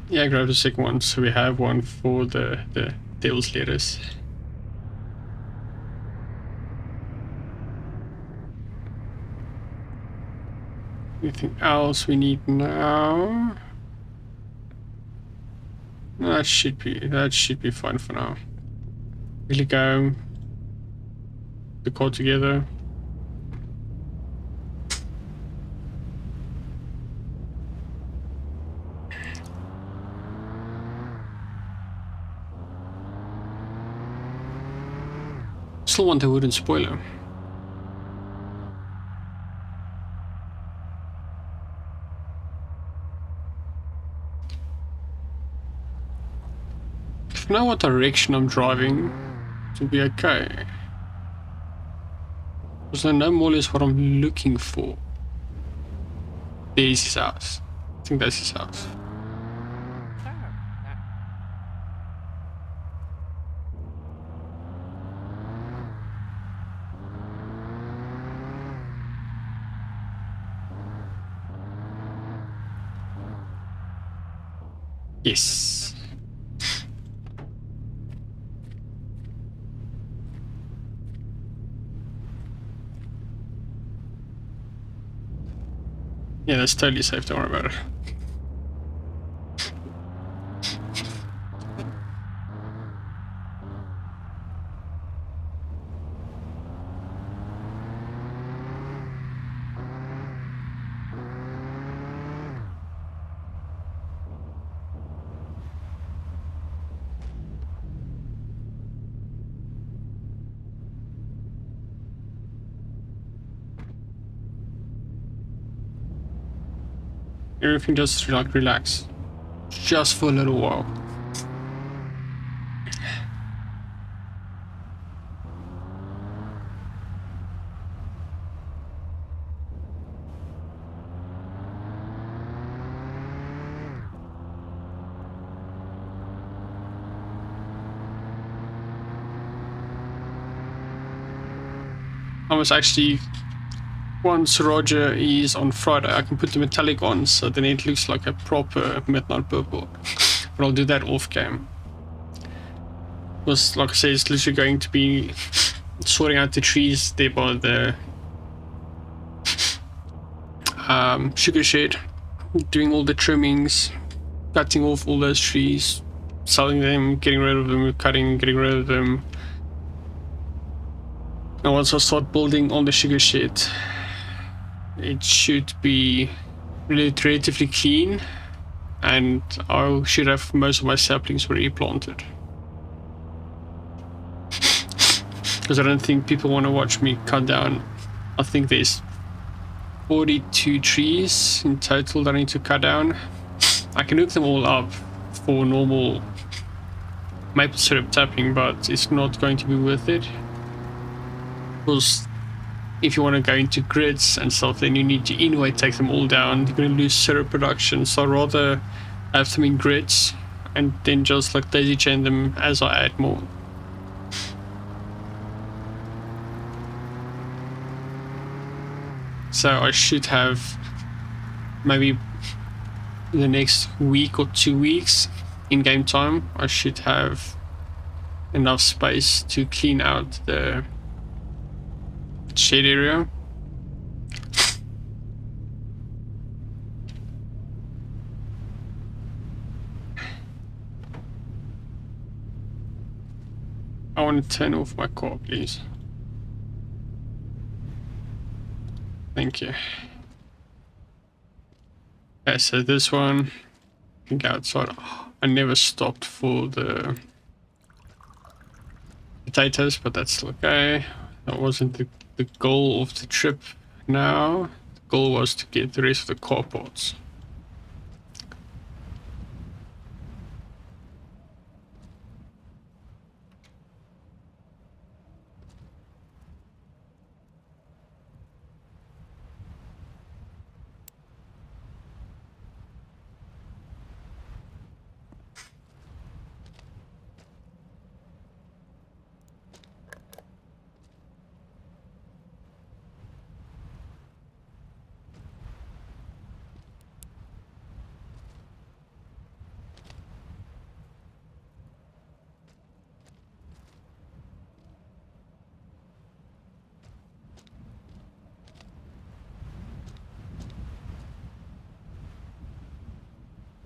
Yeah, grab the second one, so we have one for the devil's lettuce. Anything else we need now? That should be fine for now. Really go the code together. Still want a wooden spoiler. If I know what direction I'm driving, it'll be okay. Because I know more or less what I'm looking for. There's his house. I think that's his house. Yes. Yeah, that's totally safe, don't worry about it. Everything just like relax. Just for a little while. I was actually, once Roger is on Friday, I can put the metallic on, so then it looks like a proper midnight purple. But I'll do that off game. Because, like I say, it's literally going to be sorting out the trees there by the sugar shed, doing all the trimmings, cutting off all those trees, selling them, getting rid of them, cutting, getting rid of them. And once I start building on the sugar shed, it should be relatively clean, and I should have most of my saplings already planted. Because I don't think people want to watch me cut down. I think there's 42 trees in total that I need to cut down. I can hook them all up for normal maple syrup tapping, but it's not going to be worth it. Because if you want to go into grids and stuff, then you need to anyway take them all down. You're going to lose syrup production, so I'd rather have them in grids and then just like daisy chain them as I add more. So I should have maybe the next week or 2 weeks in game time, I should have enough space to clean out the shade area. I want to turn off my car, please. Thank you. Okay, so this one can go outside. Oh, I never stopped for the potatoes, but that's still okay. That wasn't the goal of the trip now. The goal was to get the rest of the car parts.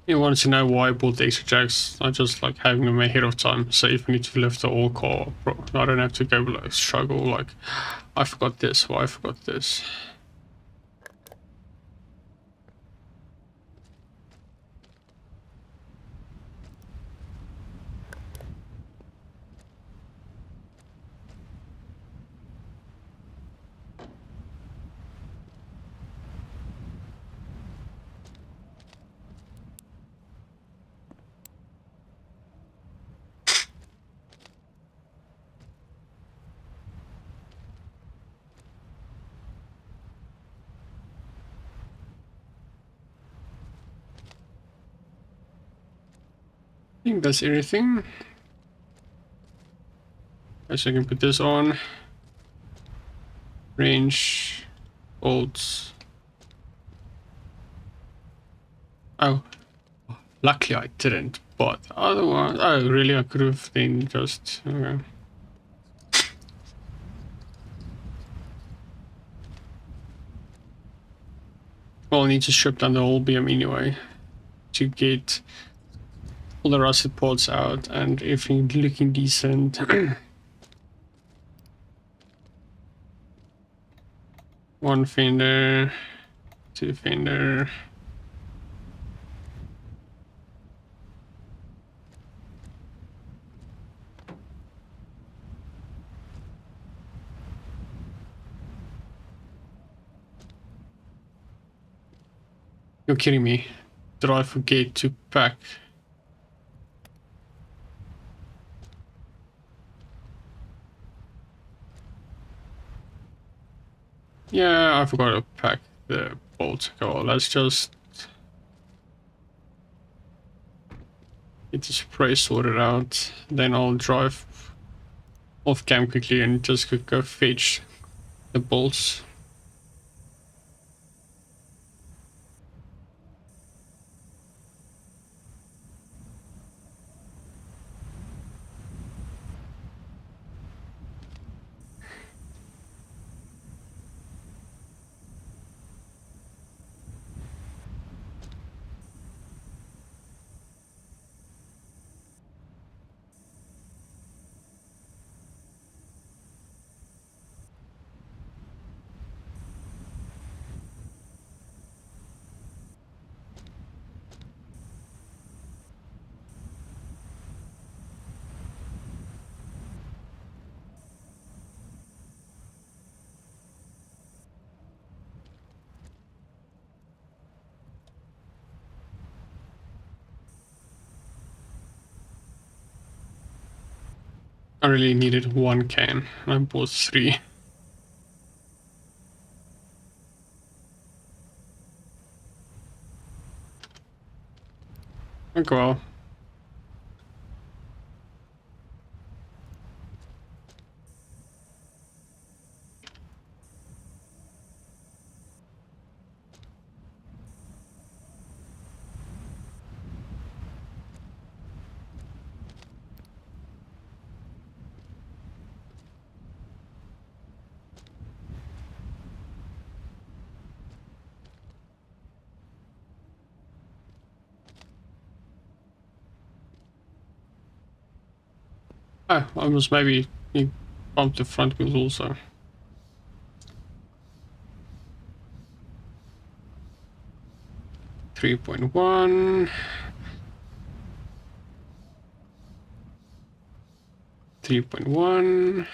You want to know why I bought the extra jacks? I just like having them ahead of time. So if you need to lift the whole car, I don't have to go like struggle like I forgot this, why I forgot this. I think that's everything. Guess I can put this on. Range, bolts. Oh, luckily I didn't, but otherwise, oh really, I could have then just, okay. Well, I need to strip down the whole BM anyway to get all the rusted parts out and everything looking decent. One fender, two fender. You're kidding me. Did I forget to pack? Yeah, I forgot to pack the bolts. Oh, let's just get the spray sorted out. Then I'll drive off cam quickly and just go fetch the bolts. I really needed one can. I bought 3. Okay, well. Oh, I must maybe bump the front wheels also. .1. 3.1.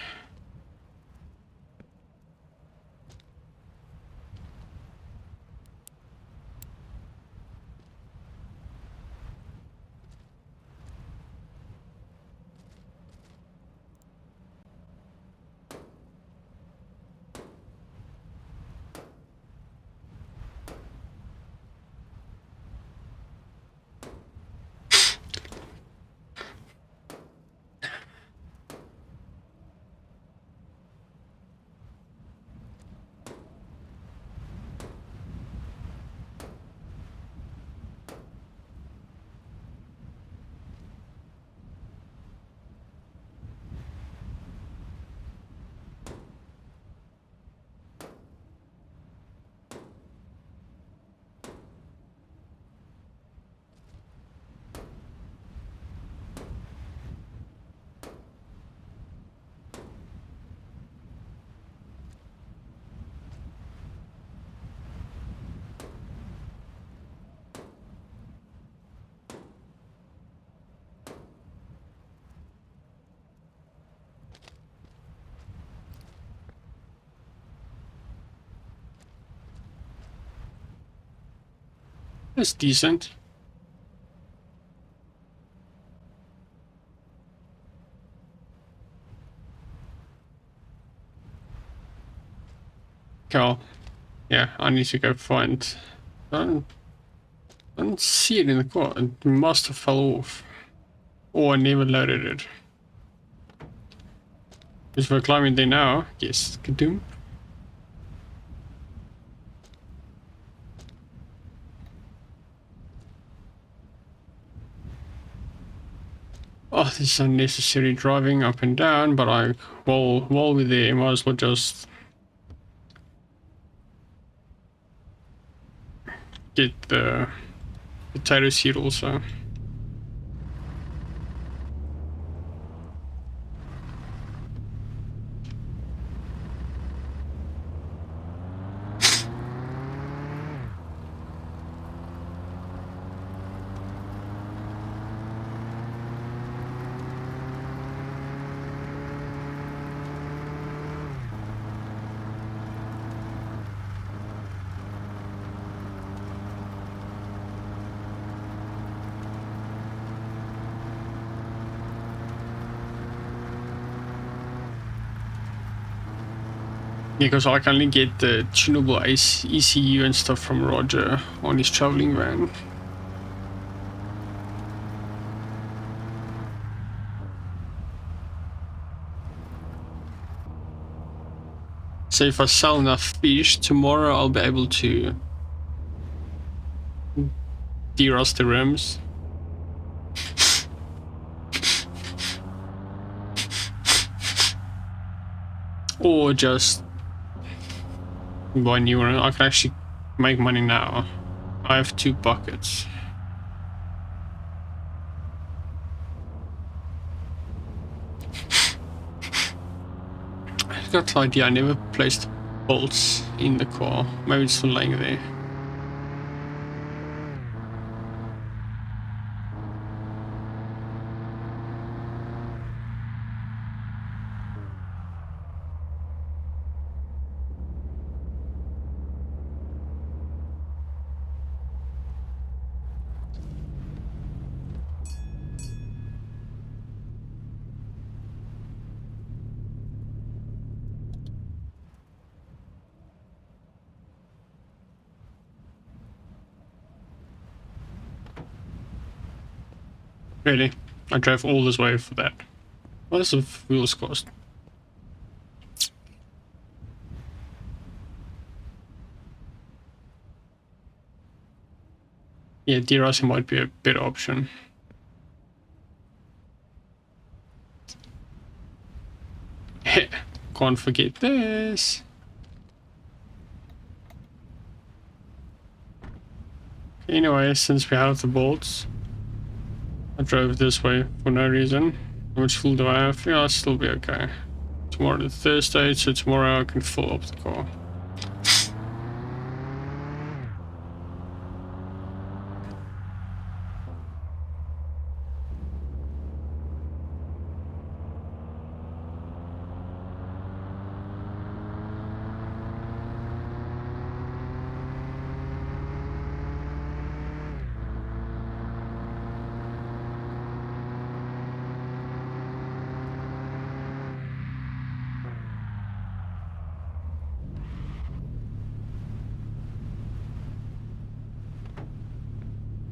That's decent. Cool. Yeah, I need to go find. I don't see it in the car. It must have fell off. Or I never loaded it. If we're climbing there now, yes, kadoom. Oh, this is unnecessary driving up and down, but while we're there, might as well just get the potato seed also. Yeah, because I can only get the tunable ECU and stuff from Roger on his traveling van. So if I sell enough fish, tomorrow I'll be able to de-rust the rims. Or just buy new one. I can actually make money now. I have 2 buckets. I got the idea, I never placed bolts in the car. Maybe it's still laying there. Really? I drove all this way for that. What does the wheels cost? Yeah, de-rusting might be a better option. Can't forget this. Anyway, since we have the bolts, I drove this way for no reason. How much fuel do I have? Yeah, I'll still be okay. Tomorrow is Thursday, so tomorrow I can fill up the car.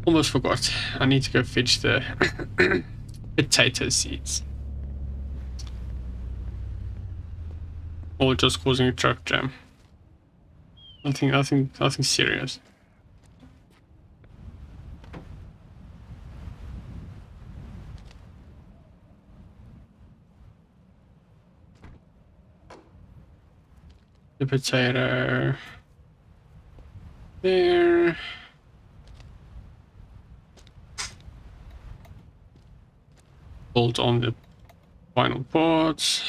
Almost forgot. I need to go fetch the potato seeds. Or just causing a truck jam. Nothing serious. The potato there. Bolt on the final parts.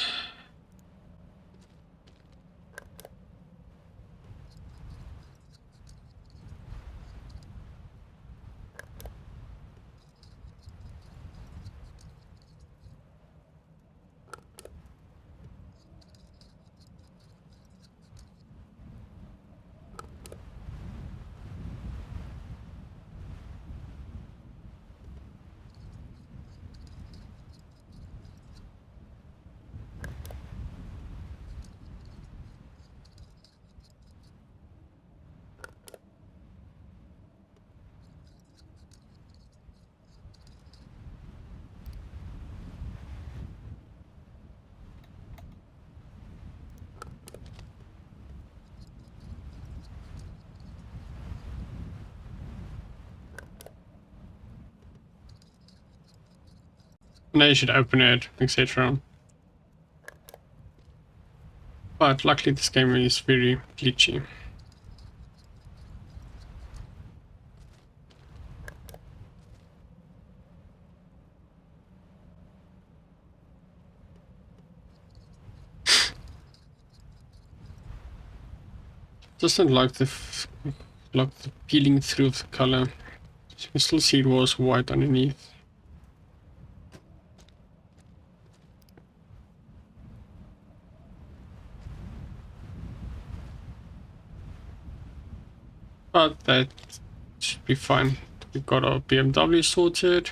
Now you should open it, etc. But luckily this game is very glitchy. Doesn't like the peeling through of the color. You can still see it was white underneath. But that should be fine. We got our BMW sorted.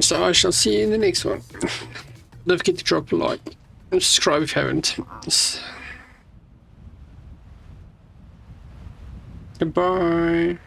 So I shall see you in the next one. Don't forget to drop a like and subscribe if you haven't. Goodbye.